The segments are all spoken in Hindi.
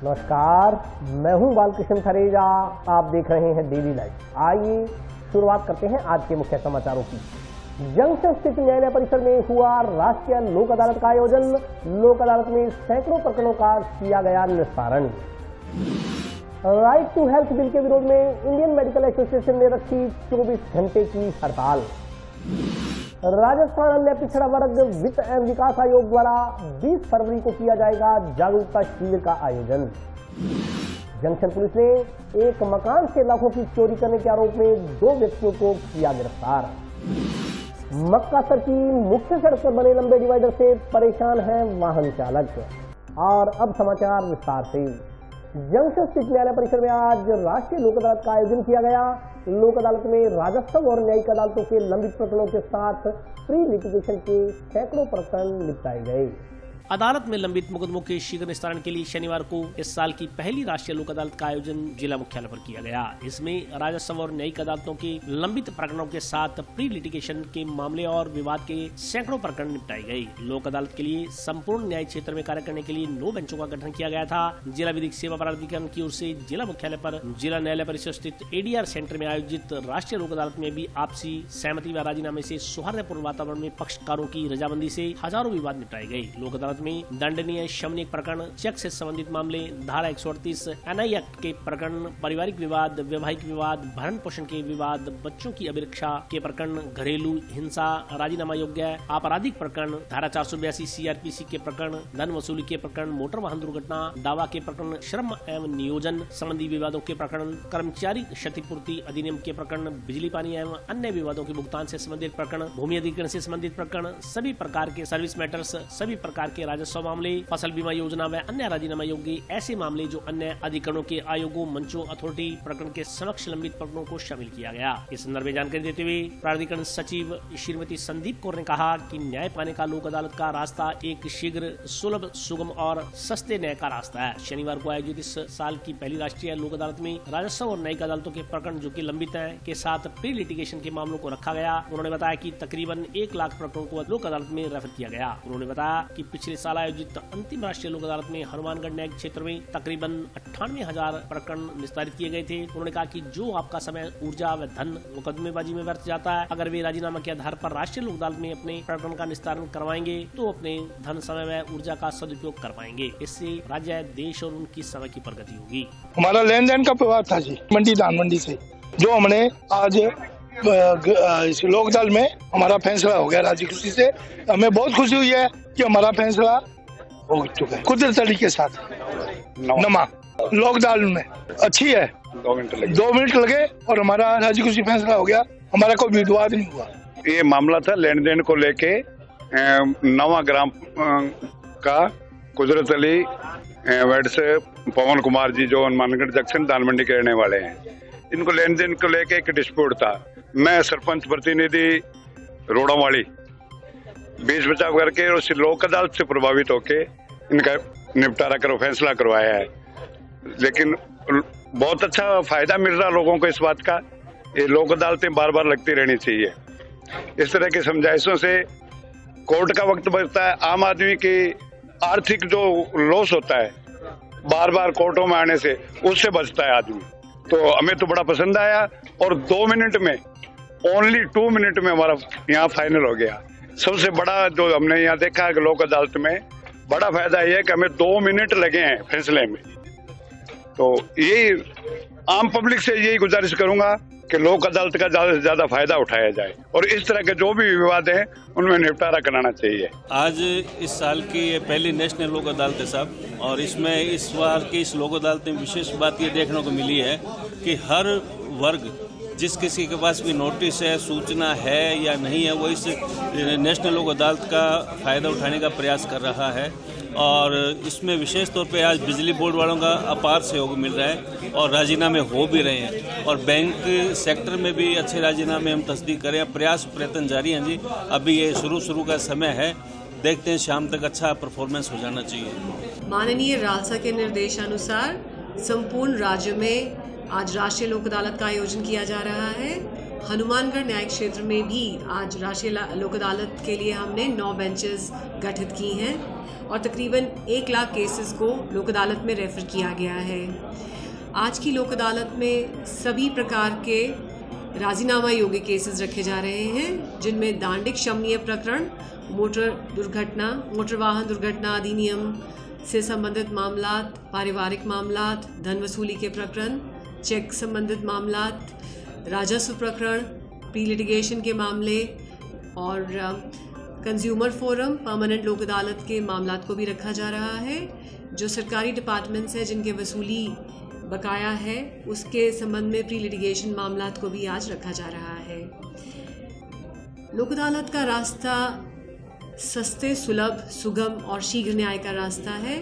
नमस्कार, मैं हूं बालकृष्ण खरेजा। आप देख रहे हैं डेली लाइव। आइए शुरुआत करते हैं आज के मुख्य समाचारों की। जंक्शन स्थित न्यायालय परिसर में हुआ राष्ट्रीय लोक अदालत का आयोजन। लोक अदालत में सैकड़ों प्रकरणों का किया गया निस्तारण। राइट टू हेल्थ बिल के विरोध में इंडियन मेडिकल एसोसिएशन ने रखी 24 घंटे की हड़ताल। राजस्थान अन्य पिछड़ा वर्ग वित्त एवं विकास आयोग द्वारा 20 फरवरी को किया जाएगा जागरूकता शिविर का आयोजन। जंक्शन पुलिस ने एक मकान से लाखों की चोरी करने के आरोप में 2 व्यक्तियों को किया गिरफ्तार। मक्कासर की मुख्य सड़क पर बने लंबे डिवाइडर से परेशान हैं वाहन चालक। और अब समाचार विस्तार से। जंक्शन स्थित न्यायालय परिसर में आज राष्ट्रीय लोक अदालत का आयोजन किया गया। लोक अदालत में राजस्व और न्यायिक अदालतों के लंबित प्रकरणों के साथ प्री लिटिगेशन के सैकड़ों प्रकरण निपटाए गए। अदालत में लंबित मुकदमों के शीघ्र निस्तारण के लिए शनिवार को इस साल की पहली राष्ट्रीय लोक अदालत का आयोजन जिला मुख्यालय पर किया गया। इसमें राजस्व और न्यायिक अदालतों के लंबित प्रकरणों के साथ प्री लिटिगेशन के मामले और विवाद के सैकड़ों प्रकरण निपटाए गए। लोक अदालत के लिए संपूर्ण न्याय क्षेत्र में कार्य करने के लिए 9 बेंचों का गठन किया गया था। जिला विधिक सेवा प्राधिकरण की ओर से जिला मुख्यालय पर जिला न्यायालय परिसर स्थित ADR सेंटर में आयोजित राष्ट्रीय लोक अदालत में भी आपसी सहमति व राजीनामे से सौहार्दपूर्ण वातावरण में पक्षकारों की रजामंदी से हजारों विवाद निपटाए गए। लोक अदालत में दंडनीय शमनीय प्रकरण, चेक से संबंधित मामले, धारा 138 NI एक्ट के प्रकरण, पारिवारिक विवाद, वैवाहिक विवाद, भरण पोषण के विवाद, बच्चों की अभिरक्षा के प्रकरण, घरेलू हिंसा, राजीनामा योग्य आपराधिक प्रकरण, धारा 482 CRPC के प्रकरण, धन वसूली के प्रकरण, मोटर वाहन दुर्घटना दावा के प्रकरण, श्रम एवं नियोजन संबंधी विवादों के प्रकरण, कर्मचारी क्षतिपूर्ति अधिनियम के प्रकरण, बिजली पानी एवं अन्य विवादों के भुगतान से संबंधित प्रकरण, भूमि अधिग्रहण से संबंधित प्रकरण, सभी प्रकार के सर्विस मैटर्स, सभी प्रकार के राजस्व मामले, फसल बीमा योजना व अन्य राजीनामा योग्य ऐसे मामले जो अन्य अधिकरणों के आयोगों, मंचों, अथॉरिटी प्रकरण के समक्ष लंबित प्रकरणों को शामिल किया गया। इस संदर्भ में जानकारी देते हुए प्राधिकरण सचिव श्रीमती संदीप कौर ने कहा कि न्याय पाने का लोक अदालत का रास्ता एक शीघ्र, सुलभ, सुगम और सस्ते न्याय का रास्ता है। शनिवार को आयोजित इस साल की पहली राष्ट्रीय लोक अदालत में राजस्व और न्यायिक अदालतों के प्रकरण जो कि लंबित हैं के साथ प्री लिटिगेशन के मामलों को रखा गया। उन्होंने बताया कि तकरीबन 1 लाख प्रकरणों को लोक अदालत में रेफर किया गया। उन्होंने बताया कि पिछले साल आयोजित अंतिम राष्ट्रीय लोक अदालत में हनुमानगढ़ न्यायिक क्षेत्र में तकरीबन 98,000 प्रकरण निस्तारित किए गए थे। उन्होंने कहा कि जो आपका समय, ऊर्जा व धन मुकदमेबाजी में व्यर्थ जाता है, अगर वे राजीनामा के आधार पर राष्ट्रीय लोक अदालत में अपने प्रकरण का निस्तारण करवाएंगे तो अपने धन, समय व ऊर्जा का सदुपयोग कर पाएंगे। इससे राज्य, देश और उनकी समय की प्रगति होगी। हमारा लेन देन का प्रभाव था जी मंडी, धान मंडी से, जो हमने आज इस लोक अदालत में हमारा फैसला हो गया राजी खुशी से। हमें बहुत खुशी हुई है कि हमारा फैसला हो चुका है कुदरती तरीके के साथ। नमा लोक अदालत में अच्छी है, 2 मिनट लगे और हमारा राजी खुशी फैसला हो गया। हमारा कोई विवाद नहीं हुआ। ये मामला था लेन देन को लेके नवा ग्राम का कुदरत अली वेड से पवन कुमार जी जो हनुमानगढ़ जंक्शन दान मंडी के रहने वाले हैं। इनको लेन देन को लेके एक डिस्प्यूट था। मैं सरपंच प्रतिनिधि रोड़ावाड़ी बीच बचाव करके और लोक अदालत से प्रभावित होके इनका निपटारा करो फैसला करवाया है। लेकिन बहुत अच्छा फायदा मिल रहा लोगों को इस बात का। ये लोक अदालतें बार बार लगती रहनी चाहिए। इस तरह की समझाइशों से कोर्ट का वक्त बचता है। आम आदमी की आर्थिक जो लॉस होता है बार बार कोर्टों में आने से, उससे बचता है आदमी। तो हमें तो बड़ा पसंद आया और 2 मिनट में, ओनली 2 मिनट में हमारा यहाँ फाइनल हो गया। सबसे बड़ा जो हमने यहाँ देखा है कि लोक अदालत में बड़ा फायदा यह है कि हमें 2 मिनट लगे हैं फैसले में। तो यही आम पब्लिक से यही गुजारिश करूंगा कि लोक अदालत का ज्यादा से ज्यादा फायदा उठाया जाए और इस तरह के जो भी विवाद हैं उनमें निपटारा कराना चाहिए। आज इस साल की ये पहली नेशनल लोक अदालत है साहब, और इसमें इस बार की इस लोक अदालत में विशेष बात ये देखने को मिली है कि हर वर्ग, जिस किसी के पास भी नोटिस है, सूचना है या नहीं है, वो इस नेशनल लोक अदालत का फ़ायदा उठाने का प्रयास कर रहा है। और इसमें विशेष तौर पे आज बिजली बोर्ड वालों का अपार सहयोग मिल रहा है और राजीनामे हो भी रहे हैं। और बैंक सेक्टर में भी अच्छे राजीनामे हम तस्दीक करें, प्रयत्न जारी हैं जी। अभी ये शुरू का समय है, देखते हैं शाम तक अच्छा परफॉर्मेंस हो जाना चाहिए। माननीय रालसा के निर्देशानुसार संपूर्ण राज्य में आज राष्ट्रीय लोक अदालत का आयोजन किया जा रहा है। हनुमानगढ़ न्यायिक क्षेत्र में भी आज राष्ट्रीय लोक अदालत के लिए हमने 9 बेंचेस गठित की हैं और तकरीबन 1 लाख केसेस को लोक अदालत में रेफ़र किया गया है। आज की लोक अदालत में सभी प्रकार के राजीनामा योग्य केसेस रखे जा रहे हैं, जिनमें दांडिक शमनीय प्रकरण, मोटर वाहन दुर्घटना अधिनियम से संबंधित मामलात, पारिवारिक मामलात, धन वसूली के प्रकरण, चेक संबंधित मामलात, राजस्व प्रकरण, प्री लिटिगेशन के मामले और कंज्यूमर फोरम, परमानेंट लोक अदालत के मामलात को भी रखा जा रहा है। जो सरकारी डिपार्टमेंट्स हैं जिनके वसूली बकाया है, उसके संबंध में प्री लिटिगेशन मामलात को भी आज रखा जा रहा है। लोक अदालत का रास्ता सस्ते, सुलभ, सुगम और शीघ्र न्याय का रास्ता है।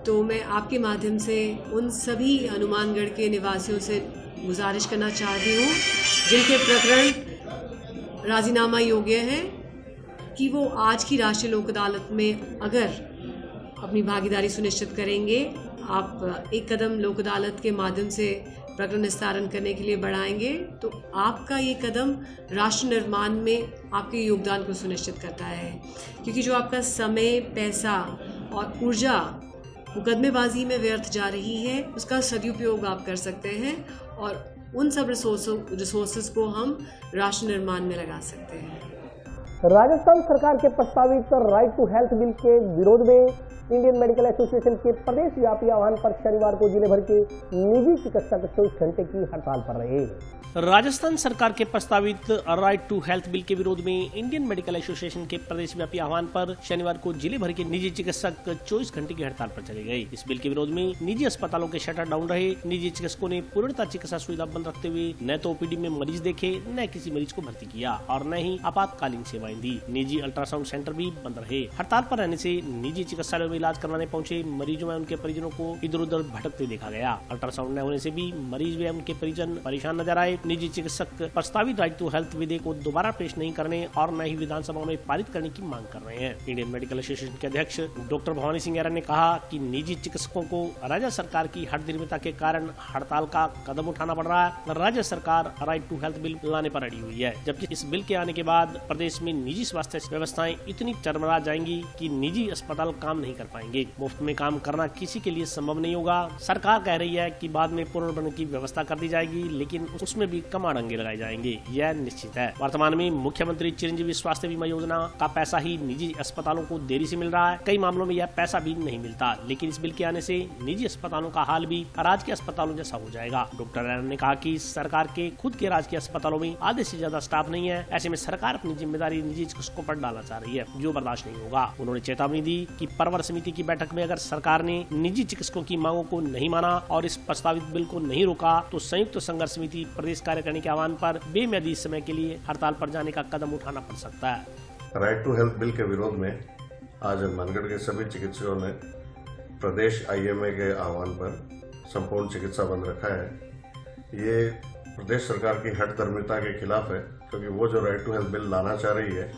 तो मैं आपके माध्यम से उन सभी हनुमानगढ़ के निवासियों से गुजारिश करना चाहती हूँ जिनके प्रकरण राजीनामा योग्य हैं कि वो आज की राष्ट्रीय लोक अदालत में अगर अपनी भागीदारी सुनिश्चित करेंगे, आप एक कदम लोक अदालत के माध्यम से प्रकरण निस्तारण करने के लिए बढ़ाएंगे, तो आपका ये कदम राष्ट्र निर्माण में आपके योगदान को सुनिश्चित करता है। क्योंकि जो आपका समय, पैसा और ऊर्जा मुकदमेबाजी में व्यर्थ जा रही है, उसका सदुपयोग आप कर सकते हैं और उन सब रिसोर्सेज को हम राष्ट्र निर्माण में लगा सकते हैं। राजस्थान सरकार के प्रस्तावित राइट टू हेल्थ बिल के विरोध में इंडियन मेडिकल एसोसिएशन के प्रदेश व्यापी आह्वान पर शनिवार को जिले भर के निजी चिकित्सक 24 घंटे की हड़ताल पर रहे। राजस्थान सरकार के प्रस्तावित राइट टू हेल्थ बिल के विरोध में इंडियन मेडिकल एसोसिएशन के प्रदेश व्यापी आह्वान पर शनिवार को जिले भर के निजी चिकित्सक 24 घंटे की हड़ताल पर चले गए। इस बिल के विरोध में निजी अस्पतालों के शटर डाउन रहे। निजी चिकित्सकों ने पूर्णतः चिकित्सा सुविधा बंद रखते हुए न तो ओपीडी में मरीज देखे, न किसी मरीज को भर्ती किया और न ही आपातकालीन सेवाएं दी। निजी अल्ट्रासाउंड सेंटर भी बंद रहे। हड़ताल पर रहने से निजी चिकित्सालयों में इलाज करवाने पहुंचे मरीजों में उनके परिजनों को इधर उधर भटकते देखा गया। अल्ट्रासाउंड न होने से भी मरीज व उनके परिजन परेशान नजर आए। निजी चिकित्सक प्रस्तावित राइट टू हेल्थ विधेयक को दोबारा पेश नहीं करने और न ही विधानसभा में पारित करने की मांग कर रहे हैं। इंडियन मेडिकल एसोसिएशन के अध्यक्ष डॉक्टर भवानी सिंह ने कहा कि निजी चिकित्सकों को राज्य सरकार की हठधर्मिता के कारण हड़ताल का कदम उठाना पड़ रहा है। राज्य सरकार राइट टू हेल्थ बिल लाने पर अड़ी हुई है, जबकि इस बिल के आने के बाद प्रदेश में निजी स्वास्थ्य व्यवस्थाएं इतनी चरमरा जाएंगी कि निजी अस्पताल काम नहीं कर पाएंगे। मुफ्त में काम करना किसी के लिए संभव नहीं होगा। सरकार कह रही है कि बाद में पुनर्भरण की व्यवस्था कर दी जाएगी, लेकिन उसमें भी कम अड़ंगे लगाए जाएंगे, यह निश्चित है। वर्तमान में मुख्यमंत्री चिरंजीवी स्वास्थ्य बीमा योजना का पैसा ही निजी अस्पतालों को देरी से मिल रहा है। कई मामलों में यह पैसा भी नहीं मिलता, लेकिन इस बिल के आने से निजी अस्पतालों का हाल भी राजकीय अस्पतालों जैसा हो जाएगा। डॉक्टर एरन ने कहा कि सरकार के खुद के राजकीय अस्पतालों में आधे से ज्यादा स्टाफ नहीं है। ऐसे में सरकार अपनी जिम्मेदारी निजी चिकित्सकों पर डालना चाह रही है, जो बर्दाश्त नहीं होगा। उन्होंने चेतावनी दी कि परवर समिति की बैठक में अगर सरकार ने निजी चिकित्सकों की मांगों को नहीं माना और इस प्रस्तावित बिल को नहीं रोका, तो संयुक्त संघर्ष समिति प्रदेश कार्यकारिणी के आह्वान पर बेमियादी समय के लिए हड़ताल पर जाने का कदम उठाना पड़ सकता है। राइट टू हेल्थ बिल के विरोध में आज हनुमानगढ़ के सभी चिकित्सकों ने प्रदेश आईएमए के आह्वान पर संपूर्ण चिकित्सा बंद रखा है। ये प्रदेश सरकार की हठधर्मिता के खिलाफ है, क्योंकि वो जो राइट टू हेल्थ बिल लाना चाह रही है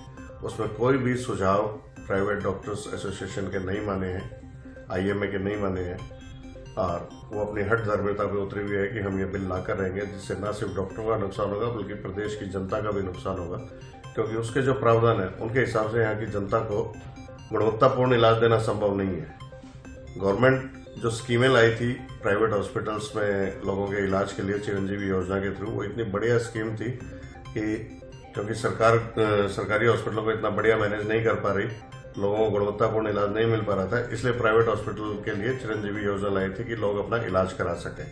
उसमें कोई भी सुझाव प्राइवेट डॉक्टर्स एसोसिएशन के नहीं माने हैं, आईएमए के नहीं माने हैं, और वो अपनी हठधर्मिता पे उतरी हुई है कि हम ये बिल ला कर रहेंगे, जिससे न सिर्फ डॉक्टरों का नुकसान होगा बल्कि प्रदेश की जनता का भी नुकसान होगा। क्योंकि उसके जो प्रावधान है उनके हिसाब से यहाँ की जनता को गुणवत्तापूर्ण इलाज देना संभव नहीं है। गवर्नमेंट जो स्कीमें लाई थी प्राइवेट हॉस्पिटल्स में लोगों के इलाज के लिए चिरंजीवी योजना के थ्रू, वो इतनी बढ़िया स्कीम थी कि क्योंकि सरकार सरकारी हॉस्पिटलों को इतना बढ़िया मैनेज नहीं कर पा रही, लोगों को गुणवत्तापूर्ण इलाज नहीं मिल पा रहा था, इसलिए प्राइवेट हॉस्पिटल के लिए चिरंजीवी योजना लाई थी कि लोग अपना इलाज करा सकें।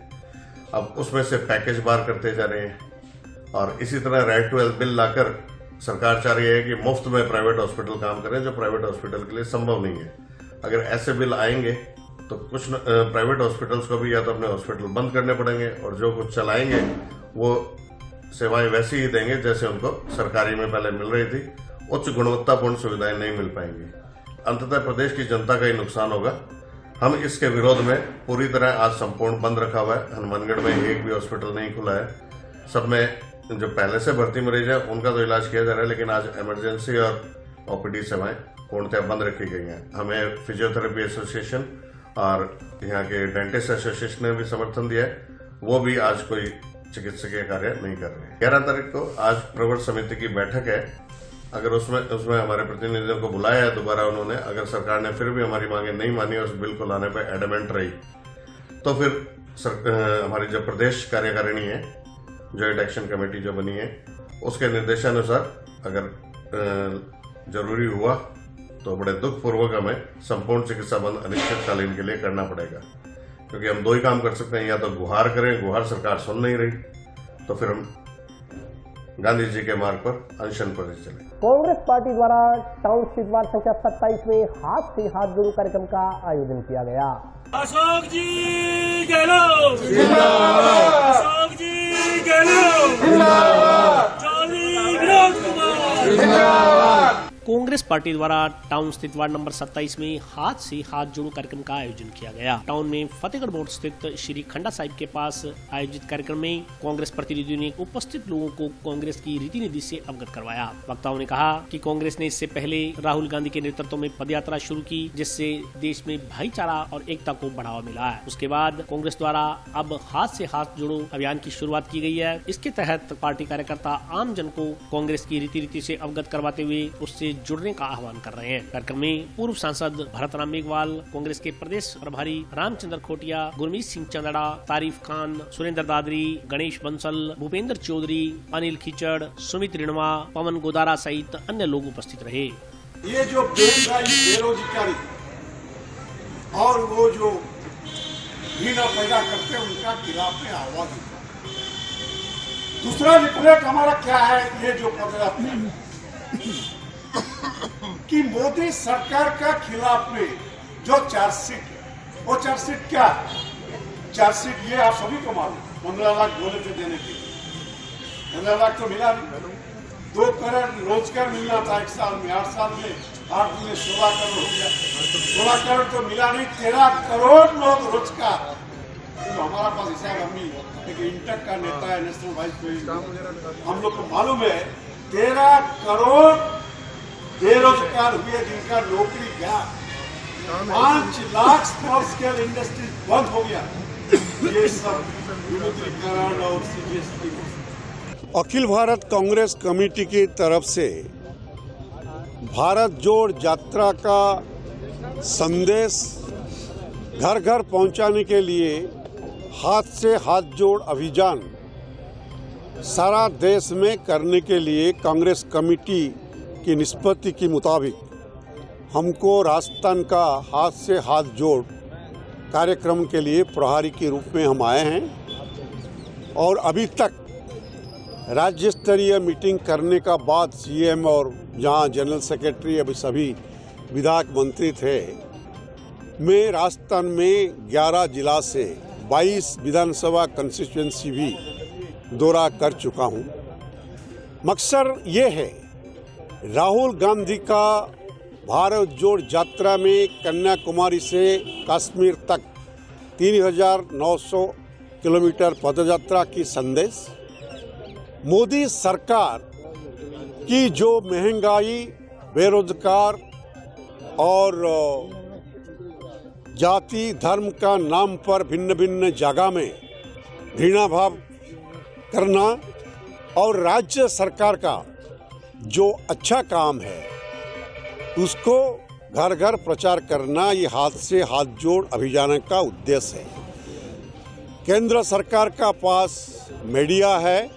अब उसमें से पैकेज बार करते जा रहे हैं और इसी तरह राइट टू हेल्थ बिल लाकर सरकार चाह रही है कि मुफ्त में प्राइवेट हॉस्पिटल काम करें, जो प्राइवेट हॉस्पिटल के लिए संभव नहीं है। अगर ऐसे बिल आएंगे तो कुछ प्राइवेट हॉस्पिटल्स को भी या तो अपने हॉस्पिटल बंद करने पड़ेंगे और जो कुछ चलाएंगे वो सेवाएं वैसी ही देंगे जैसे उनको सरकारी में पहले मिल रही थी। उच्च गुणवत्तापूर्ण सुविधाएं नहीं मिल पाएंगी। अंततः प्रदेश की जनता का ही नुकसान होगा। हम इसके विरोध में पूरी तरह आज संपूर्ण बंद रखा हुआ है। हनुमानगढ़ में एक भी हॉस्पिटल नहीं खुला है। सब में जो पहले से भर्ती मरीज है उनका तो इलाज किया जा रहा है, लेकिन आज इमरजेंसी और ओपीडी सेवाएं पूर्णतः बंद रखी गई हैं। हमें फिजियोथेरेपी एसोसिएशन और यहाँ के डेंटिस्ट एसोसिएशन ने भी समर्थन दिया है, वो भी आज कोई चिकित्सकीय कार्य नहीं कर रहे। 11 तारीख को आज प्रवर समिति की बैठक है। अगर उसमें हमारे प्रतिनिधियों को बुलाया है दोबारा उन्होंने, अगर सरकार ने फिर भी हमारी मांगे नहीं मानी और उस बिल को लाने पर एडमेंट रही, तो फिर हमारी जो प्रदेश कार्यकारिणी है, जॉइंट एक्शन कमेटी जो बनी है, उसके निर्देशानुसार अगर जरूरी हुआ तो बड़े दुख पूर्वक हमें संपूर्ण चिकित्सा बंद अनिश्चितकालीन के लिए करना पड़ेगा। क्योंकि हम दो ही काम कर सकते हैं, या तो गुहार करें, गुहार सरकार सुन नहीं रही, तो फिर हम गांधी जी के मार्ग पर अनशन पर चले। कांग्रेस पार्टी द्वारा टाउन स्थित वार्ड संख्या 27 में हाथ से हाथ जोड़ो कार्यक्रम का आयोजन किया गया। अशोक जी गहलोत जिंदाबाद, अशोक जी गहलोत जिंदाबाद, चौधरी विनोद कुमार जिंदाबाद। कांग्रेस पार्टी द्वारा टाउन स्थित वार्ड नंबर 27 में हाथ से हाथ जोड़ो कार्यक्रम का आयोजन किया गया। टाउन में फतेहगढ़ मोड़ स्थित श्री खंडा साहिब के पास आयोजित कार्यक्रम में कांग्रेस प्रतिनिधियों ने उपस्थित लोगों को कांग्रेस की रीति नीति से अवगत करवाया। वक्ताओं ने कहा कि कांग्रेस ने इससे पहले राहुल गांधी के नेतृत्व में पदयात्रा शुरू की, जिससे देश में भाईचारा और एकता को बढ़ावा मिला है। उसके बाद कांग्रेस द्वारा अब हाथ से हाथ जोड़ो अभियान की शुरुआत की गई है। इसके तहत पार्टी कार्यकर्ता आम जन को कांग्रेस की रीति नीति से अवगत करवाते हुए उससे जुड़ने का आह्वान कर रहे हैं। कार्यक्रम में पूर्व सांसद भरत राम मेघवाल, कांग्रेस के प्रदेश प्रभारी रामचंद्र खोटिया, गुरमीत सिंह चंदड़ा, तारीफ खान, सुरेंद्र दादरी, गणेश बंसल, भूपेंद्र चौधरी, अनिल खिचड़, सुमित रिणवा, पवन गोदारा सहित अन्य लोग उपस्थित रहे। ये जो बेरोजगारी और वो जो घृणा पैदा करते हैं, उनका खिलाफ में आवाज। दूसरा रिफ्लेक्ट हमारा क्या है, ये जो पदयात्रा कि मोदी सरकार का खिलाफ में जो चार्जशीट है, वो चार्जशीट क्या है? चार्जशीट ये आप सभी को मालूम, 15 लाख बोले थे देने के, 15 लाख तो मिला नहीं। 2 करोड़ रोजगार मिलना था 1 साल में, 8 साल में 8 दिन में 16 करोड़ हो गया। 16 करोड़ तो मिला नहीं, 13 करोड़ लोग रोजगार। तो हमारा पास हिसाब, अम्मी एक इंटक का नेता है, नेशनल वाइस प्रेसिडेंट, हम लोग को मालूम है 13 करोड़ बेरोजगार हुए जिनका नौकरी गया। 5 लाख स्मॉल स्केल इंडस्ट्री बंद हो गया। ये सब विमुद्रीकरण और सीजीएसटी। अखिल भारत कांग्रेस कमेटी की तरफ से भारत जोड़ यात्रा का संदेश घर घर पहुंचाने के लिए हाथ से हाथ जोड़ अभियान सारा देश में करने के लिए कांग्रेस कमेटी की निष्पत्ति के मुताबिक हमको राजस्थान का हाथ से हाथ जोड़ कार्यक्रम के लिए प्रभारी के रूप में हम आए हैं। और अभी तक राज्य स्तरीय मीटिंग करने का बाद सीएम और जहां जनरल सेक्रेटरी अभी सभी विधायक मंत्री थे, मैं राजस्थान में 11 जिला से 22 विधानसभा कंस्टिट्यूएंसी भी दौरा कर चुका हूं। मकसद ये है, राहुल गांधी का भारत जोड़ यात्रा में कन्याकुमारी से कश्मीर तक 3,900 किलोमीटर पदयात्रा की संदेश, मोदी सरकार की जो महंगाई, बेरोजगार और जाति धर्म का नाम पर भिन्न भिन्न जगह में घृणा भाव करना और राज्य सरकार का जो अच्छा काम है उसको घर घर प्रचार करना, ये हाथ से हाथ जोड़ अभियान का उद्देश्य है। केंद्र सरकार का पास मीडिया है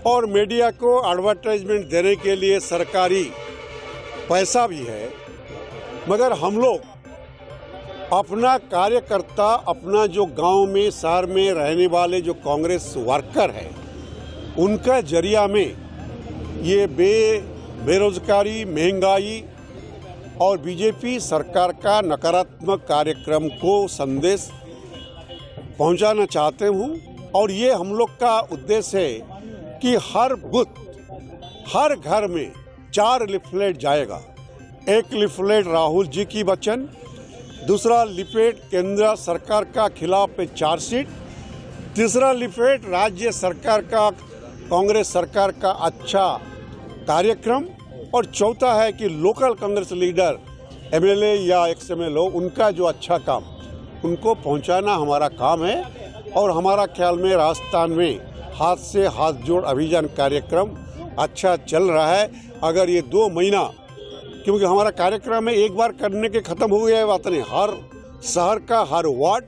और मीडिया को एडवर्टाइजमेंट देने के लिए सरकारी पैसा भी है, मगर हम लोग अपना कार्यकर्ता, अपना जो गांव में शहर में रहने वाले जो कांग्रेस वर्कर है, उनका जरिया में ये बेरोजगारी, महंगाई और बीजेपी सरकार का नकारात्मक कार्यक्रम को संदेश पहुंचाना चाहते हूं। और ये हम लोग का उद्देश्य है कि हर बूथ, हर घर में 4 लिफलेट जाएगा। एक लिफलेट राहुल जी की वचन, दूसरा लिफलेट केंद्र सरकार का खिलाफ चार्जशीट, तीसरा लिफलेट राज्य सरकार का, कांग्रेस सरकार का अच्छा कार्यक्रम, और चौथा है कि लोकल कांग्रेस लीडर, एमएलए या एक्सएमएलए, उनका जो अच्छा काम उनको पहुंचाना हमारा काम है। और हमारा ख्याल में राजस्थान में हाथ से हाथ जोड़ अभियान कार्यक्रम अच्छा चल रहा है। अगर ये 2 महीना, क्योंकि हमारा कार्यक्रम है एक बार करने के खत्म हो गया है बात नहीं, हर शहर का, हर वार्ड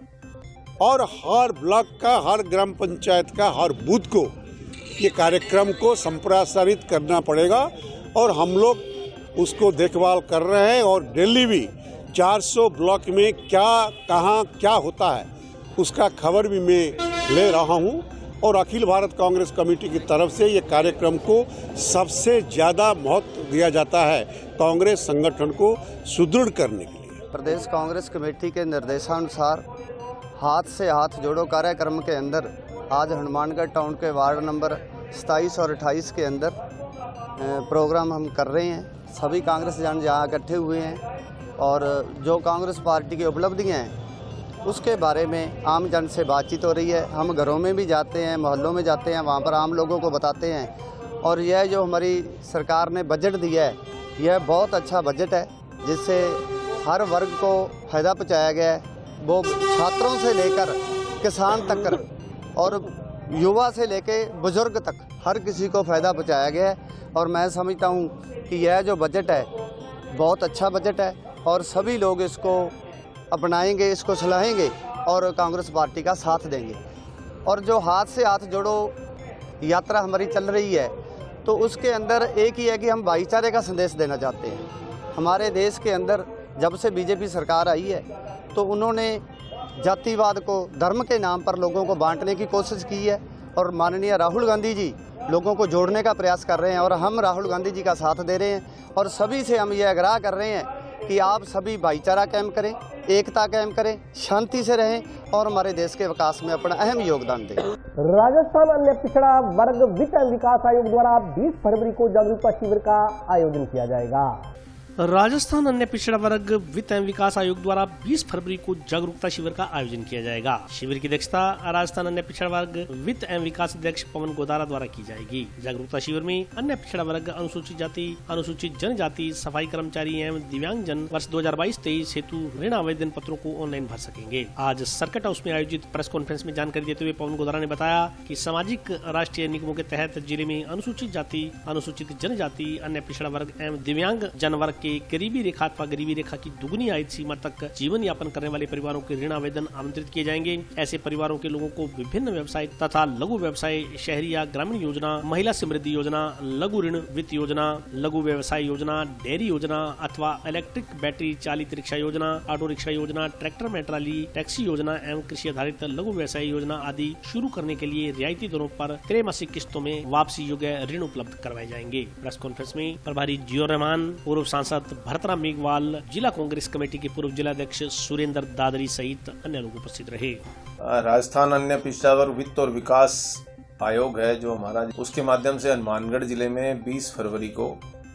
और हर ब्लॉक का, हर ग्राम पंचायत का, हर बूथ को ये कार्यक्रम को संप्रासारित करना पड़ेगा और हम लोग उसको देखभाल कर रहे हैं। और दिल्ली भी 400 ब्लॉक में क्या कहाँ क्या होता है उसका खबर भी मैं ले रहा हूँ। और अखिल भारत कांग्रेस कमेटी की तरफ से ये कार्यक्रम को सबसे ज़्यादा महत्व दिया जाता है कांग्रेस संगठन को सुदृढ़ करने के लिए। प्रदेश कांग्रेस कमेटी के निर्देशानुसार हाथ से हाथ जोड़ो कार्यक्रम के अंदर आज हनुमानगढ़ टाउन के वार्ड नंबर 27 और 28 के अंदर प्रोग्राम हम कर रहे हैं। सभी कांग्रेस जन यहाँ इकट्ठे हुए हैं और जो कांग्रेस पार्टी की उपलब्धियाँ हैं उसके बारे में आम जन से बातचीत हो रही है। हम घरों में भी जाते हैं, मोहल्लों में जाते हैं, वहाँ पर आम लोगों को बताते हैं। और यह जो हमारी सरकार ने बजट दिया है, यह बहुत अच्छा बजट है जिससे हर वर्ग को फ़ायदा पहुँचाया गया है। वो छात्रों से लेकर किसान तक और युवा से लेकर बुजुर्ग तक हर किसी को फ़ायदा पहुँचाया गया है। और मैं समझता हूँ कि यह जो बजट है बहुत अच्छा बजट है और सभी लोग इसको अपनाएंगे, इसको सलाहेंगे और कांग्रेस पार्टी का साथ देंगे। और जो हाथ से हाथ जोड़ो यात्रा हमारी चल रही है तो उसके अंदर एक ही है कि हम भाईचारे का संदेश देना चाहते हैं। हमारे देश के अंदर जब से बीजेपी सरकार आई है तो उन्होंने जातिवाद को धर्म के नाम पर लोगों को बांटने की कोशिश की है और माननीय राहुल गांधी जी लोगों को जोड़ने का प्रयास कर रहे हैं और हम राहुल गांधी जी का साथ दे रहे हैं। और सभी से हम ये आग्रह कर रहे हैं कि आप सभी भाईचारा कायम करें, एकता कायम करें, शांति से रहें और हमारे देश के विकास में अपना अहम योगदान दें। राजस्थान अन्य पिछड़ा वर्ग वित्त एवं विकास आयोग द्वारा 20 फरवरी को जागरूकता शिविर का आयोजन किया जाएगा। राजस्थान अन्य पिछड़ा वर्ग वित्त एवं विकास आयोग द्वारा 20 फरवरी को जागरूकता शिविर का आयोजन किया जाएगा। शिविर की अध्यक्षता राजस्थान अन्य पिछड़ा वर्ग वित्त एवं विकास अध्यक्ष पवन गोदारा द्वारा की जाएगी। जागरूकता शिविर में अन्य पिछड़ा वर्ग, अनुसूचित जाति, अनुसूचित जनजाति, सफाई कर्मचारी एवं दिव्यांग जन वर्ष 2022-23 हेतु ऋण आवेदन पत्रों को ऑनलाइन भर सकेंगे। आज सर्किट हाउस में आयोजित प्रेस कॉन्फ्रेंस में जानकारी देते हुए पवन गोदारा ने बताया कि सामाजिक राष्ट्रीय निगमों के तहत जिले में अनुसूचित जाति, अनुसूचित जनजाति, अन्य पिछड़ा वर्ग एवं दिव्यांग जन वर्ग के गरीबी रेखा अथवा गरीबी रेखा की दुगुनी आय सीमा तक जीवन यापन करने वाले परिवारों के ऋण आवेदन आमंत्रित किए जाएंगे। ऐसे परिवारों के लोगों को विभिन्न व्यवसाय तथा लघु व्यवसाय, शहरी या ग्रामीण योजना, महिला समृद्धि योजना, लघु ऋण वित्त योजना, लघु व्यवसाय योजना, डेयरी योजना अथवा इलेक्ट्रिक बैटरी चालित रिक्शा योजना, ऑटो रिक्शा योजना, ट्रैक्टर में ट्राली, टैक्सी योजना एवं कृषि आधारित लघु व्यवसाय योजना आदि शुरू करने के लिए रियायती दरों पर त्रैमासिक किस्तों में वापसी योग्य ऋण उपलब्ध करवाए जाएंगे। प्रेस कॉन्फ्रेंस में प्रभारी जियोर रहमान, पूर्व सांसद भरतराम मेघवाल, जिला कांग्रेस कमेटी के पूर्व जिलाध्यक्ष सुरेंद्र दादरी सहित अन्य लोग उपस्थित रहे। राजस्थान अन्य पिछड़ा वर्ग वित्त और विकास आयोग है जो हमारा, उसके माध्यम से हनुमानगढ़ जिले में 20 फरवरी को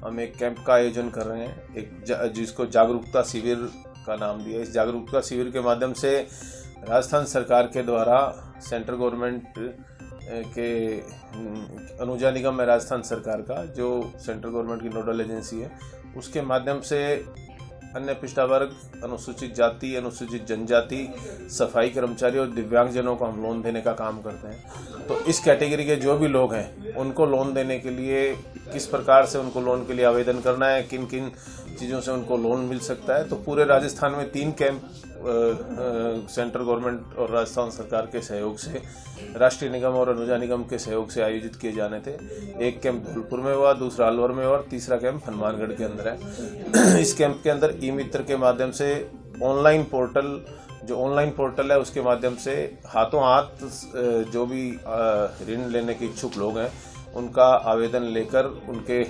हम एक कैंप का आयोजन कर रहे हैं, जिसको जागरूकता शिविर का नाम दिया। इस जागरूकता शिविर के माध्यम से राजस्थान सरकार के द्वारा सेंट्रल गवर्नमेंट के अनुजा निगम है राजस्थान सरकार का, जो सेंट्रल गवर्नमेंट की नोडल एजेंसी है, उसके माध्यम से अन्य पिछड़ा वर्ग, अनुसूचित जाति, अनुसूचित जनजाति, सफाई कर्मचारी और दिव्यांगजनों को हम लोन देने का काम करते हैं। तो इस कैटेगरी के जो भी लोग हैं उनको लोन देने के लिए किस प्रकार से उनको लोन के लिए आवेदन करना है, किन किन चीज़ों से उनको लोन मिल सकता है, तो पूरे राजस्थान में 3 कैंप सेंट्रल गवर्नमेंट और राजस्थान सरकार के सहयोग से, राष्ट्रीय निगम और अनुजा निगम के सहयोग से आयोजित किए जाने थे। एक कैंप धौलपुर में हुआ, दूसरा अलवर में और तीसरा कैंप हनुमानगढ़ के अंदर है। इस कैंप के अंदर ई मित्र के माध्यम से ऑनलाइन पोर्टल है, उसके माध्यम से हाथों हाथ जो भी ऋण लेने के इच्छुक लोग हैं उनका आवेदन लेकर उनके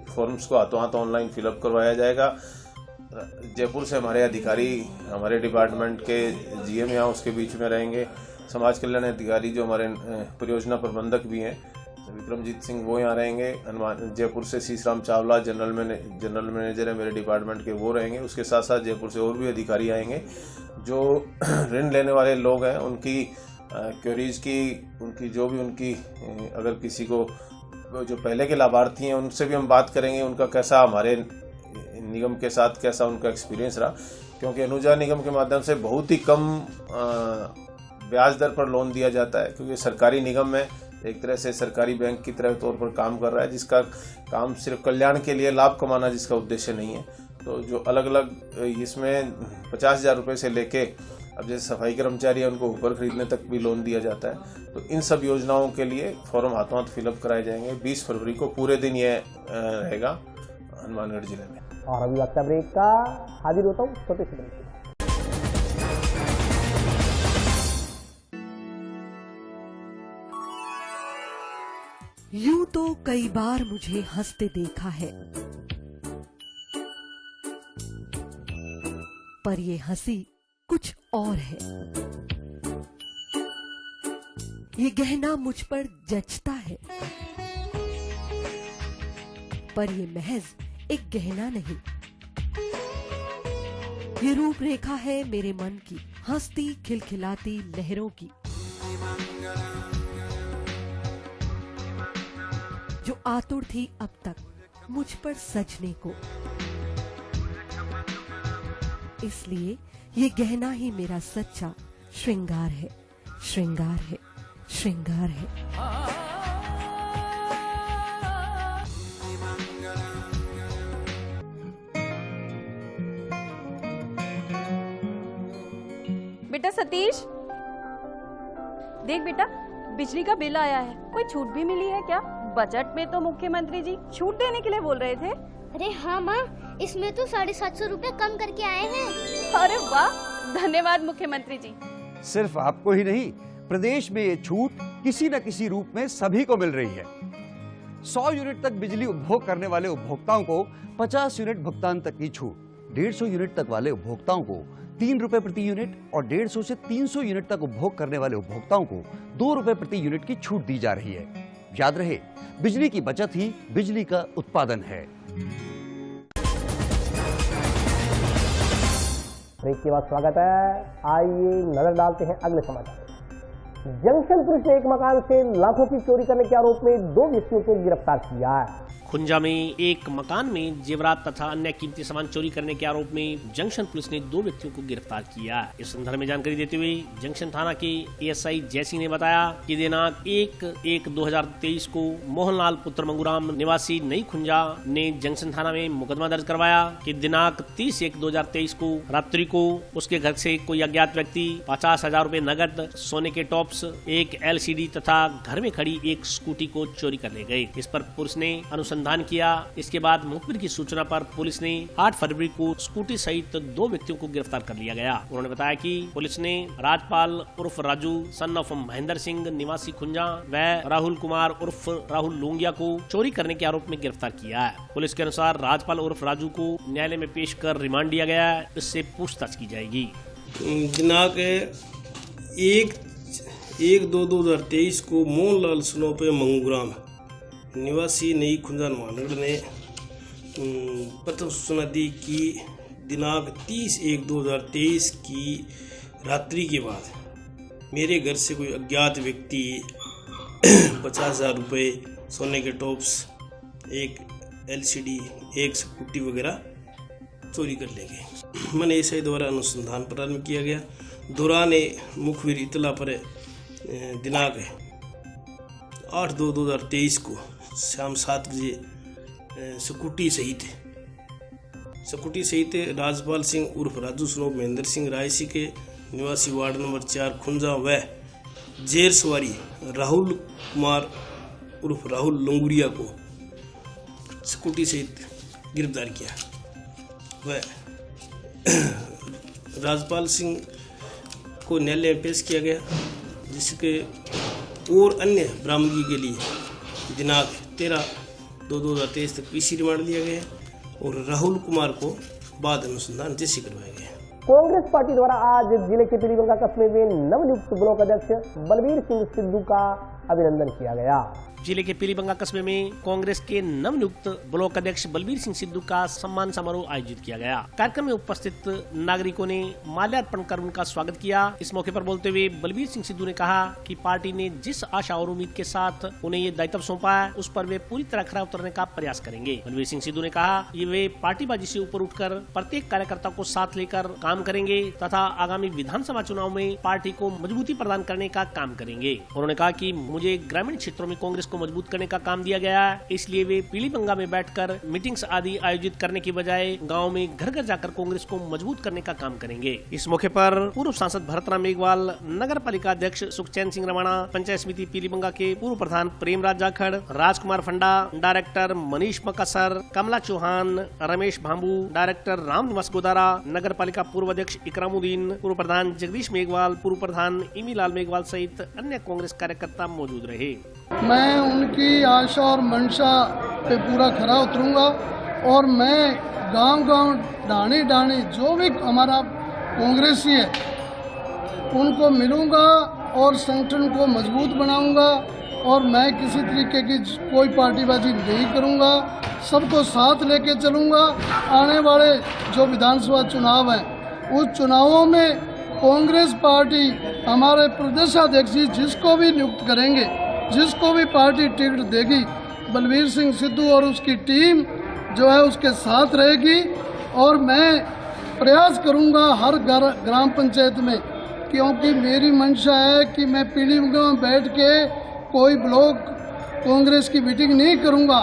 फॉर्म्स को हाथों हाथ ऑनलाइन फिलअप करवाया जाएगा। जयपुर से हमारे अधिकारी, हमारे डिपार्टमेंट के जीएम यहाँ उसके बीच में रहेंगे। समाज कल्याण अधिकारी जो हमारे परियोजना प्रबंधक भी हैं, विक्रमजीत सिंह, वो यहाँ रहेंगे। जयपुर से शीशराम चावला जनरल मैनेजर है मेरे डिपार्टमेंट के, वो रहेंगे। उसके साथ साथ जयपुर से और भी अधिकारी आएंगे जो ऋण लेने वाले लोग हैं उनकी क्वेरीज की, उनकी जो भी उनकी, अगर किसी को जो पहले के लाभार्थी हैं उनसे भी हम बात करेंगे, उनका कैसा हमारे निगम के साथ कैसा उनका एक्सपीरियंस रहा, क्योंकि अनुजा निगम के माध्यम से बहुत ही कम ब्याज दर पर लोन दिया जाता है, क्योंकि सरकारी निगम है, एक तरह से सरकारी बैंक की तरह तौर पर काम कर रहा है, जिसका काम सिर्फ कल्याण के लिए लाभ कमाना जिसका उद्देश्य नहीं है। तो जो अलग अलग इसमें 50,000 रुपये से लेके अब जैसे सफाई कर्मचारी है उनको ऊपर खरीदने तक भी लोन दिया जाता है। तो इन सब योजनाओं के लिए फॉर्म हाथों हाथ फिलअप कराए जाएंगे। 20 फरवरी को पूरे दिन ये रहेगा हनुमानगढ़ जिले में। और अभी वक्त ब्रेक का, हाजिर होता हूँ छोटे से ब्रेक। यूं तो कई बार मुझे हंसते देखा है, पर ये हंसी कुछ और है। ये गहना मुझ पर जचता है, पर ये महज एक गहना नहीं, ये रूपरेखा है मेरे मन की, हंसती खिलखिलाती लहरों की, जो आतुर थी अब तक मुझ पर सजने को। इसलिए ये गहना ही मेरा सच्चा श्रृंगार है, श्रृंगार है, श्रृंगार है। बेटा सतीश, देख बेटा, बिजली का बिल आया है, कोई छूट भी मिली है क्या? बजट में तो मुख्यमंत्री जी छूट देने के लिए बोल रहे थे। अरे हाँ माँ, इसमें तो 750 रुपए कम करके आए हैं। अरे वाह, धन्यवाद मुख्यमंत्री जी। सिर्फ आपको ही नहीं, प्रदेश में ये छूट किसी न किसी रूप में सभी को मिल रही है। 100 यूनिट तक बिजली उपभोग करने वाले उपभोक्ताओं को 50 यूनिट भुगतान तक की छूट, 150 यूनिट तक वाले उपभोक्ताओं को 3 रुपए प्रति यूनिट और 150 से 300 यूनिट तक उपभोग करने वाले उपभोक्ताओं को 2 रुपए प्रति यूनिट की छूट दी जा रही है। याद रहे, बिजली की बचत ही बिजली का उत्पादन है। ब्रेक के बाद स्वागत है। आइए नजर डालते हैं अगले समाचार। जंक्शन पुलिस ने एक मकान से लाखों की चोरी करने के आरोप में 2 व्यक्तियों को गिरफ्तार किया है। खुंजा में एक मकान में जेवरात तथा अन्य कीमती सामान चोरी करने के आरोप में जंक्शन पुलिस ने 2 व्यक्तियों को गिरफ्तार किया। इस संदर्भ में जानकारी देते हुए जंक्शन थाना के एएसआई जयसी ने बताया कि दिनांक 1/1/2023 को मोहनलाल पुत्र मंगूराम निवासी नई खुंजा ने जंक्शन थाना में मुकदमा दर्ज करवाया कि दिनांक 30/1/2023 को रात्रि को उसके घर से कोई अज्ञात व्यक्ति 50,000 रुपए नगद, सोने के टॉप्स, एक LCD तथा घर में खड़ी एक स्कूटी को चोरी कर ले गए। इस पर पुलिस ने अनुसंधान किया। इसके बाद मुखबिर की सूचना पर पुलिस ने 8 फरवरी को स्कूटी सहित 2 व्यक्तियों को गिरफ्तार कर लिया गया। उन्होंने बताया कि पुलिस ने राजपाल उर्फ राजू सन ऑफ महेंद्र सिंह निवासी खुंजा व राहुल कुमार उर्फ राहुल लोंगिया को चोरी करने के आरोप में गिरफ्तार किया है। पुलिस के अनुसार राजपाल उर्फ राजू को न्यायालय में पेश कर रिमांड दिया गया है। इससे पूछताछ की जाएगी। दिनांक 1/2/2023 को मोहनलाल सनोपे मंगूराम निवासी नई खुंजा हनुमानगढ़ ने प्रथम सूचना दी कि दिनांक 30/1/2023 की रात्रि के बाद मेरे घर से कोई अज्ञात व्यक्ति 50,000 रुपये, सोने के टॉप्स, एक LCD, एक स्कूटी वगैरह चोरी कर ले गए। मैंने एएसआई द्वारा अनुसंधान प्रारंभ किया गया। दौरान मुखबिर इतला पर दिनांक 8/2/2023 को शाम 7 बजे स्कूटी सहित राजपाल सिंह उर्फ राजू सनोप महेंद्र सिंह रायसी के निवासी वार्ड नंबर 4 खुंजा व जेर सवारी राहुल कुमार उर्फ राहुल लोंगुरिया को स्कूटी सहित गिरफ्तार किया व राजपाल सिंह को न्यायालय में पेश किया गया, जिसके और अन्य बरामदगी के लिए दिनांक 13/2/2023 तक PC रिमांड लिया गया और राहुल कुमार को बाद अनुसंधान जैसी करवाया गया। कांग्रेस पार्टी द्वारा आज जिले के पीलीबंगा कस्बे में नवनियुक्त ब्लॉक अध्यक्ष बलबीर सिंह सिद्धू का अभिनंदन किया गया। जिले के पीलीबंगा कस्बे में कांग्रेस के नवनियुक्त ब्लॉक अध्यक्ष बलबीर सिंह सिद्धू का सम्मान समारोह आयोजित किया गया। कार्यक्रम में उपस्थित नागरिकों ने माल्यार्पण कर उनका स्वागत किया। इस मौके पर बोलते हुए बलबीर सिंह सिद्धू ने कहा कि पार्टी ने जिस आशा और उम्मीद के साथ उन्हें ये दायित्व सौंपा है, उस पर वे पूरी तरह खरा उतरने का प्रयास करेंगे। बलबीर सिंह सिद्धू ने कहा कि वे पार्टीबाजी से ऊपर उठकर प्रत्येक कार्यकर्ता को साथ लेकर काम करेंगे तथा आगामी विधानसभा चुनाव में पार्टी को मजबूती प्रदान करने का काम करेंगे। उन्होंने कहा कि मुझे ग्रामीण क्षेत्रों में कांग्रेस को मजबूत करने का काम दिया गया है, इसलिए वे पीलीबंगा में बैठकर मीटिंग्स आदि आयोजित करने की बजाय गांव में घर घर जाकर कांग्रेस को मजबूत करने का काम करेंगे। इस मौके पर पूर्व सांसद भरतराम मेघवाल, नगर पालिका अध्यक्ष सुखचैन सिंह रमाणा, पंचायत समिति पीलीबंगा के पूर्व प्रधान प्रेमराज जाखड़, राजकुमार फंडा, डायरेक्टर मनीष मकासर, कमला चौहान, रमेश भांबू, डायरेक्टर रामनिवास गोदारा, नगर पालिका पूर्व अध्यक्ष इकरामुद्दीन, पूर्व प्रधान जगदीश मेघवाल, पूर्व प्रधान इमीलाल मेघवाल सहित अन्य कांग्रेस कार्यकर्ता मौजूद रहे। मैं उनकी आशा और मंशा पे पूरा खरा उतरूंगा और मैं गांव-गांव, डाणी-डाणी जो भी हमारा कांग्रेसी है उनको मिलूंगा और संगठन को मजबूत बनाऊंगा और मैं किसी तरीके की कोई पार्टीबाजी नहीं करूंगा, सबको साथ लेके चलूंगा। आने वाले जो विधानसभा चुनाव हैं उस चुनावों में कांग्रेस पार्टी हमारे प्रदेशाध्यक्ष जी जिसको भी नियुक्त करेंगे, जिसको भी पार्टी टिकट देगी, बलबीर सिंह सिद्धू और उसकी टीम जो है उसके साथ रहेगी। और मैं प्रयास करूंगा हर ग्राम पंचायत में, क्योंकि मेरी मंशा है कि मैं पीलीबंगा में बैठ के कोई ब्लॉक कांग्रेस की मीटिंग नहीं करूंगा।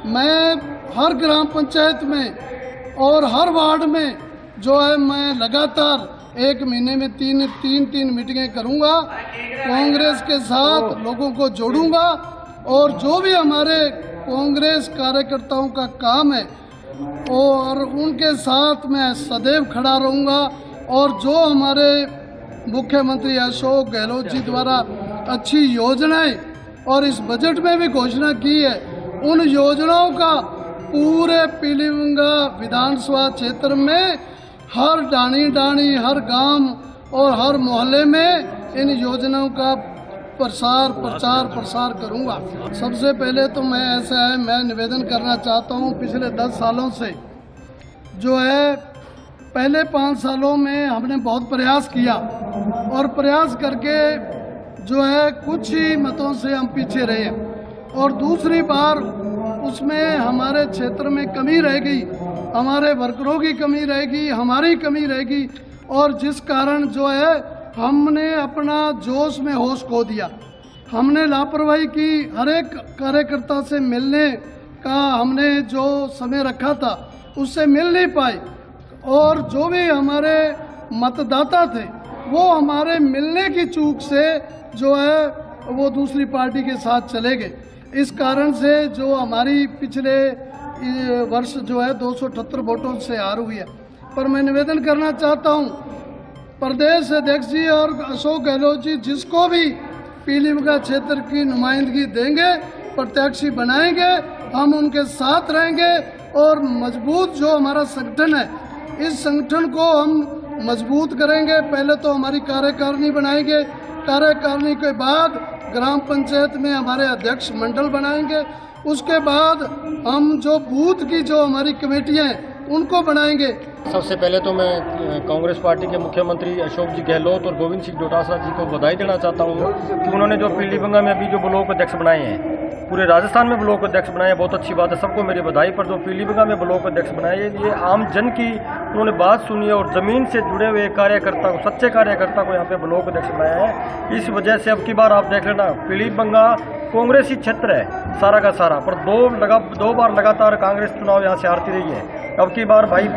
मैं हर ग्राम पंचायत में और हर वार्ड में जो है मैं लगातार एक महीने में तीन मीटिंगें करूंगा, कांग्रेस के साथ लोगों को जोड़ूंगा और जो भी हमारे कांग्रेस कार्यकर्ताओं का काम है और उनके साथ मैं सदैव खड़ा रहूंगा। और जो हमारे मुख्यमंत्री अशोक गहलोत जी द्वारा अच्छी योजनाएं और इस बजट में भी घोषणा की है, उन योजनाओं का पूरे पीलीबंगा विधानसभा क्षेत्र में हर डाणी, हर गांव और हर मोहल्ले में इन योजनाओं का प्रचार करूंगा। सबसे पहले तो मैं निवेदन करना चाहता हूं, पिछले 10 सालों से जो है पहले 5 सालों में हमने बहुत प्रयास किया और प्रयास करके जो है कुछ ही मतों से हम पीछे रहे और दूसरी बार उसमें हमारे क्षेत्र में कमी रह गई, हमारे वर्करों की कमी रहेगी, हमारी कमी रहेगी और जिस कारण जो है हमने अपना जोश में होश खो दिया। हमने लापरवाही की, हर एक कार्यकर्ता से मिलने का हमने जो समय रखा था उससे मिल नहीं पाए और जो भी हमारे मतदाता थे वो हमारे मिलने की चूक से जो है वो दूसरी पार्टी के साथ चले गए। इस कारण से जो हमारी पिछले वर्ष जो है 278 वोटों से हार हुई है। पर मैं निवेदन करना चाहता हूं प्रदेश अध्यक्ष जी और अशोक गहलोत जी जिसको भी पीलीबंगा क्षेत्र की नुमाइंदगी देंगे, प्रत्याशी बनाएंगे, हम उनके साथ रहेंगे और मजबूत जो हमारा संगठन है इस संगठन को हम मजबूत करेंगे। पहले तो हमारी कार्यकारिणी बनाएंगे, कार्यकारिणी के बाद ग्राम पंचायत में हमारे अध्यक्ष मंडल बनाएंगे, उसके बाद हम जो बूथ की जो हमारी कमेटियां हैं उनको बनाएंगे। सबसे पहले तो मैं कांग्रेस पार्टी के मुख्यमंत्री अशोक जी गहलोत और गोविंद सिंह डोटासरा जी को बधाई देना चाहता हूँ कि उन्होंने जो पीलीबंगा में अभी जो ब्लॉक अध्यक्ष बनाए हैं, पूरे राजस्थान में ब्लॉक अध्यक्ष बनाए, बहुत अच्छी बात है, सबको मेरी बधाई। पर जो पीलीबंगा में ब्लॉक अध्यक्ष बनाए ये आम जन की उन्होंने बात सुनी है और ज़मीन से जुड़े हुए कार्यकर्ता को, सच्चे कार्यकर्ता को यहाँ पे ब्लॉक अध्यक्ष बनाया है। इस वजह से अब की बार आप देख लेना पीलीबंगा कांग्रेसी क्षेत्र है सारा का सारा, पर दो बार लगातार कांग्रेस चुनाव यहाँ से हारती रही है। अब की बार भाई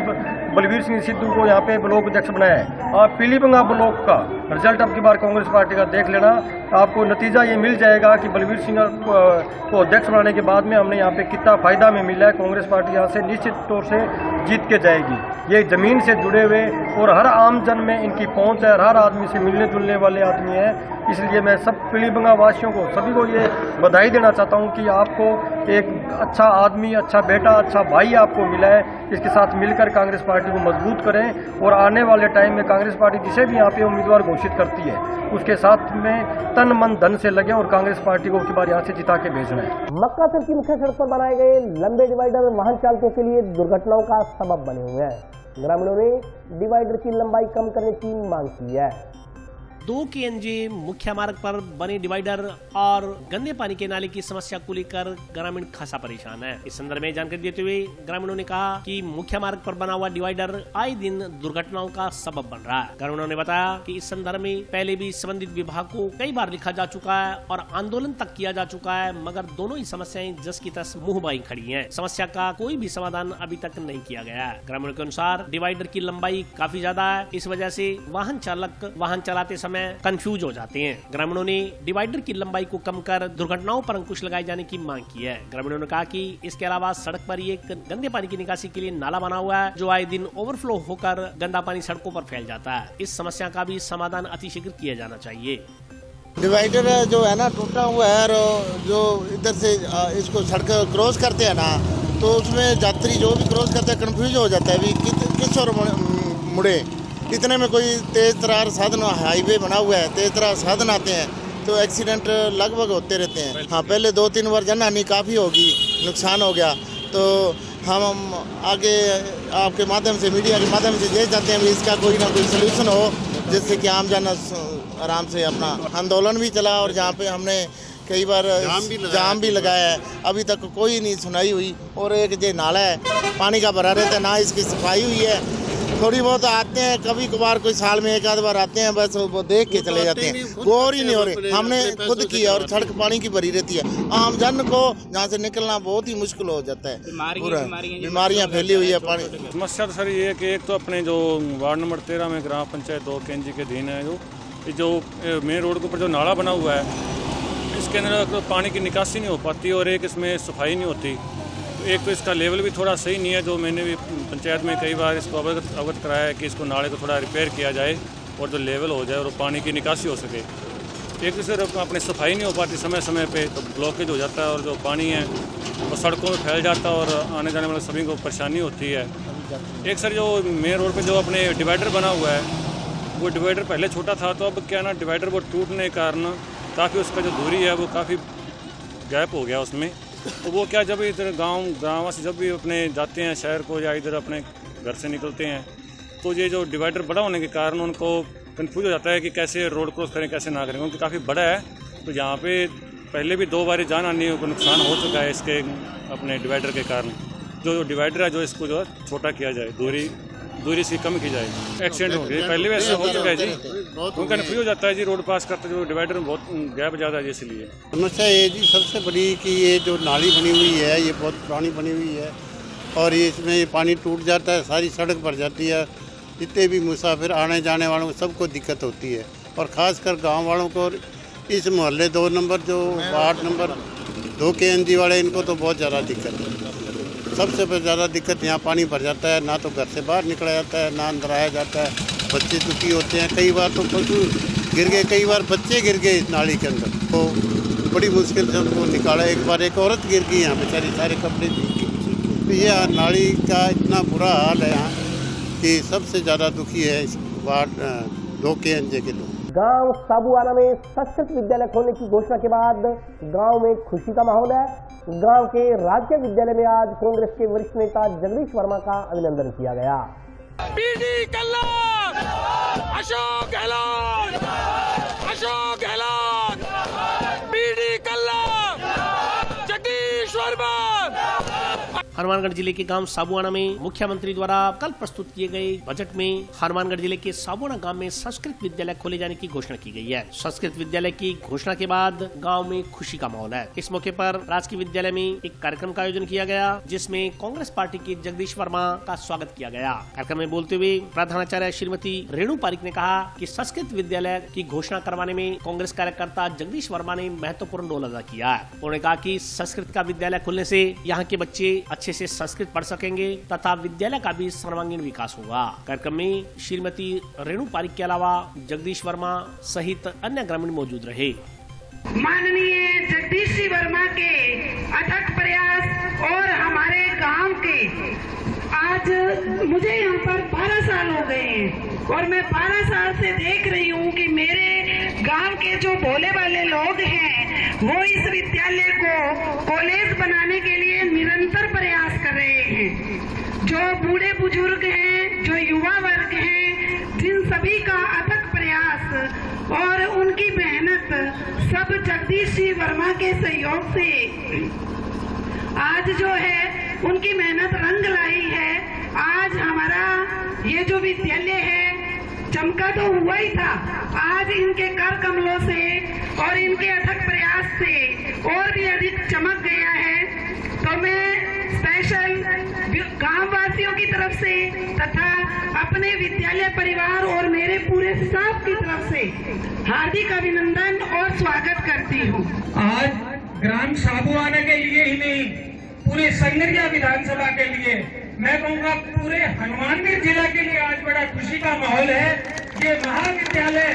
बलबीर सिंह सिद्धू को यहाँ पे ब्लॉक अध्यक्ष बनाया है। आप पीलीबंगा ब्लॉक का रिजल्ट अब की बार कांग्रेस पार्टी का देख लेना, आपको नतीजा ये मिल जाएगा कि बलबीर सिंह को अध्यक्ष बनाने के बाद में हमने यहाँ पे कितना फायदा में मिला है। कांग्रेस पार्टी यहाँ से निश्चित तौर से जीत के जाएगी। ये जमीन से जुड़े हुए और हर आम जन में इनकी पहुँच है, हर आदमी से मिलने जुलने वाले आदमी है। इसलिए मैं सब पीलीबंगा वासियों को, सभी को ये बधाई देना चाहता हूँ कि आपको एक अच्छा आदमी, अच्छा बेटा, अच्छा भाई आपको मिला है। इसके साथ मिलकर कांग्रेस पार्टी को मजबूत करें और आने वाले टाइम में कांग्रेस पार्टी जिसे भी यहाँ पे उम्मीदवार घोषित करती है उसके साथ में तन मन धन से लगे और कांग्रेस पार्टी को की बार यहाँ से जिता के भेजना है। मक्का सिर की मुख्य सड़क पर बनाए गए लंबे डिवाइडर वाहन चालकों के लिए दुर्घटनाओं का सबब बने हुए हैं। ग्रामीणों ने डिवाइडर की लंबाई कम करने की मांग की है। 2 KNJ मुख्य मार्ग पर बने डिवाइडर और गंदे पानी के नाले की समस्या को लेकर ग्रामीण खासा परेशान है। इस संदर्भ में जानकारी देते हुए ग्रामीणों ने कहा कि मुख्य मार्ग पर बना हुआ डिवाइडर आए दिन दुर्घटनाओं का सबब बन रहा है। ग्रामीणों ने बताया कि इस संदर्भ में पहले भी संबंधित विभाग को कई बार लिखा जा चुका है और आंदोलन तक किया जा चुका है, मगर दोनों ही समस्याएं जस की तस मुंह बाई खड़ी है। समस्या का कोई भी समाधान अभी तक नहीं किया गया है। ग्रामीणों के अनुसार डिवाइडर की लंबाई काफी ज्यादा है, इस वजह से वाहन चालक वाहन चलाते समय कंफ्यूज हो जाते हैं। ग्रामीणों ने डिवाइडर की लंबाई को कम कर दुर्घटनाओं पर अंकुश लगाए जाने की मांग की है। ग्रामीणों ने कहा कि इसके अलावा सड़क पर एक गंदे पानी की निकासी के लिए नाला बना हुआ है जो आए दिन ओवरफ्लो होकर गंदा पानी सड़कों पर फैल जाता है। इस समस्या का भी समाधान अतिशीघ्र किया जाना चाहिए। डिवाइडर जो है ना टूटा हुआ है और जो इधर से इसको सड़क क्रॉस करते हैं ना तो उसमें यात्री जो भी क्रॉस करते हैं कंफ्यूज हो जाता है किस ओर मुड़े। इतने में कोई तेज तरार साधन हाईवे बना हुआ है, तेज तरार साधन आते हैं तो एक्सीडेंट लगभग होते रहते हैं। हाँ, पहले 2-3 बार जनहानि काफ़ी होगी, नुकसान हो गया। तो हम आगे आपके माध्यम से, मीडिया के माध्यम से ये चाहते हैं कि इसका कोई ना कोई सलूशन हो जिससे कि आम जन आराम से अपना आंदोलन भी चला और जहाँ पे हमने कई बार जाम भी लगाया है, अभी तक कोई नहीं सुनाई हुई। और एक जो नाला है पानी का भरा रहता है, ना इसकी सफाई हुई है। थोड़ी बहुत आते हैं, कभी कभार कोई साल में 1 आध बार आते हैं, बस वो देख के चले जाते हैं, गौर ही नहीं हो रहे। हमने खुद की और सड़क पानी की भरी रहती है, आम जन को जहाँ से निकलना बहुत ही मुश्किल हो जाता है। बीमारियाँ फैली हुई है पानी। समस्या तो सर ये है कि एक तो अपने जो वार्ड नंबर 13 में ग्राम पंचायत 2 KNJ के अधीन है, जो मेन रोड के ऊपर जो नाला बना हुआ है इसके अंदर पानी की निकासी नहीं हो पाती और एक इसमें सफाई नहीं होती। एक तो इसका लेवल भी थोड़ा सही नहीं है, जो मैंने भी पंचायत में कई बार इसको अवगत कराया है कि इसको नाले को थोड़ा रिपेयर किया जाए और जो लेवल हो जाए और पानी की निकासी हो सके। एक तो सिर्फ अपनी सफाई नहीं हो पाती समय समय पे, तो ब्लॉकेज हो जाता है और जो पानी है वो सड़कों में फैल जाता है और आने जाने वाले सभी को परेशानी होती है। एक सर जो मेन रोड पर जो अपने डिवाइडर बना हुआ है वो डिवाइडर पहले छोटा था, तो अब क्या ना डिवाइडर वो टूटने के कारण काफ़ी उसका जो दूरी है वो काफ़ी गैप हो गया उसमें। तो वो क्या जब इधर गाँव से जब भी अपने जाते हैं शहर को या इधर अपने घर से निकलते हैं तो ये जो डिवाइडर बड़ा होने के कारण उनको कंफ्यूज हो जाता है कि कैसे रोड क्रॉस करें कैसे ना करें, क्योंकि काफ़ी बड़ा है। तो यहाँ पे पहले भी 2 बार जान आने को नुकसान हो चुका है इसके अपने डिवाइडर के कारण। जो डिवाइडर है जो इसको जो है छोटा किया जाए, दूरी इसकी कम की जाए। एक्सीडेंट हो गया पहले भी ऐसा हो चुका है जी, उनका कन्फ्यूज हो जाता है जी रोड पास करते जो डिवाइडर में बहुत गैप ज़्यादा है इसलिए। समस्या ये जी सबसे बड़ी कि ये जो नाली बनी हुई है ये बहुत पुरानी बनी हुई है और ये इसमें पानी टूट जाता है, सारी सड़क भर जाती है। जितने भी मुसाफिर आने जाने वालों को सबको दिक्कत होती है और ख़ासकर गाँव वालों को। इस मोहल्ले 2 नंबर जो वार्ड नंबर 2 KNJ वाले इनको तो बहुत ज़्यादा दिक्कत है। सबसे ज़्यादा दिक्कत यहाँ पानी भर जाता है, ना तो घर से बाहर निकला जाता है ना अंदर आया जाता है। बच्चे दुखी होते हैं, कई बार तो पशु गिर गए, कई बार बच्चे गिर गए इस नाली के अंदर, तो बड़ी मुश्किल से उनको निकाला। एक बार एक औरत गिर गई यहाँ बेचारी, सारे कपड़े भीग गए। तो ये नाली का इतना बुरा हाल है यहाँ कि सबसे ज़्यादा दुखी है इस वार्ड 2 KNJ के लोग। गांव साबुआना में संस्कृत विद्यालय खोलने की घोषणा के बाद गांव में खुशी का माहौल है। गांव के राज्य विद्यालय में आज कांग्रेस के वरिष्ठ नेता जगदीश वर्मा का अभिनंदन किया गया। पीडी कल्ला, अशोक गहलोत, अशोक गहलोत, पीडी कल्ला, जगदीश वर्मा। हनुमानगढ़ जिले के गांव साबुआना में मुख्यमंत्री द्वारा कल प्रस्तुत किए गए बजट में हनुमानगढ़ जिले के साबुआना गांव में संस्कृत विद्यालय खोले जाने की घोषणा की गई है। संस्कृत विद्यालय की घोषणा के बाद गांव में खुशी का माहौल है। इस मौके पर राजकीय विद्यालय में एक कार्यक्रम का आयोजन किया गया जिसमें कांग्रेस पार्टी के जगदीश वर्मा का स्वागत किया गया। कार्यक्रम में बोलते हुए प्रधानाचार्य श्रीमती रेणु पारिक ने कहा कि संस्कृत विद्यालय की घोषणा करवाने में कांग्रेस कार्यकर्ता जगदीश वर्मा ने महत्वपूर्ण रोल अदा किया है। उन्होंने कहा कि संस्कृत का विद्यालय खुलने से यहाँ के बच्चे अच्छे से संस्कृत पढ़ सकेंगे तथा विद्यालय का भी सर्वांगीण विकास होगा। कार्यक्रम में श्रीमती रेणु पारिक के अलावा जगदीश वर्मा सहित अन्य ग्रामीण मौजूद रहे। माननीय जगदीश सिंह वर्मा के अथक प्रयास और हमारे गांव के, आज मुझे यहाँ पर 12 साल हो गए हैं और मैं 12 साल से देख रही हूँ कि मेरे गांव के जो भोले भाले लोग हैं वो इस विद्यालय को कॉलेज बनाने के लिए निरंतर प्रयास कर रहे हैं। जो बूढ़े बुजुर्ग हैं, जो युवा वर्ग हैं, जिन सभी का अथक प्रयास और उनकी मेहनत सब जगदीश सिंह वर्मा के सहयोग से आज जो है उनकी मेहनत रंग लाई है। आज हमारा ये जो विद्यालय है चमका तो हुआ ही था, आज इनके कर कमलों से और इनके अथक प्रयास से और भी अधिक चमक गया है। तो मैं स्पेशल गांव वासियों की तरफ से तथा अपने विद्यालय परिवार और मेरे पूरे स्टाफ की तरफ से हार्दिक अभिनंदन और स्वागत करती हूँ। आज ग्राम साबुआना के लिए ही नहीं, पूरे संगरिया विधानसभा के लिए, मैं कहूँगा पूरे हनुमानगढ़ जिला के लिए आज बड़ा खुशी का माहौल है। ये महाविद्यालय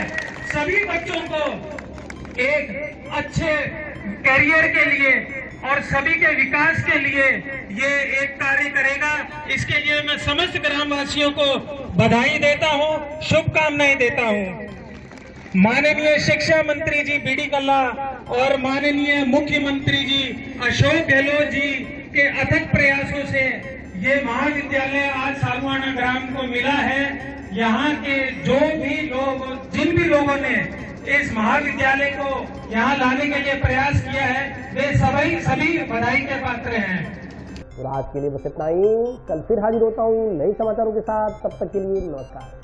सभी बच्चों को एक अच्छे करियर के लिए और सभी के विकास के लिए ये एक कार्य करेगा। इसके लिए मैं समस्त ग्रामवासियों को बधाई देता हूँ, शुभकामनाएं देता हूँ। माननीय शिक्षा मंत्री जी बीडी कल्ला और माननीय मुख्यमंत्री जी अशोक गहलोत जी के अथक प्रयासों से ये महाविद्यालय आज साबुआना ग्राम को मिला है। यहाँ के जो भी लोग, जिन भी लोगों ने इस महाविद्यालय को यहाँ लाने के लिए प्रयास किया है, वे सभी बधाई के पात्र हैं। और आज के लिए बस इतना ही। कल फिर हाजिर होता हूँ नए समाचारों के साथ। तब तक के लिए नमस्कार।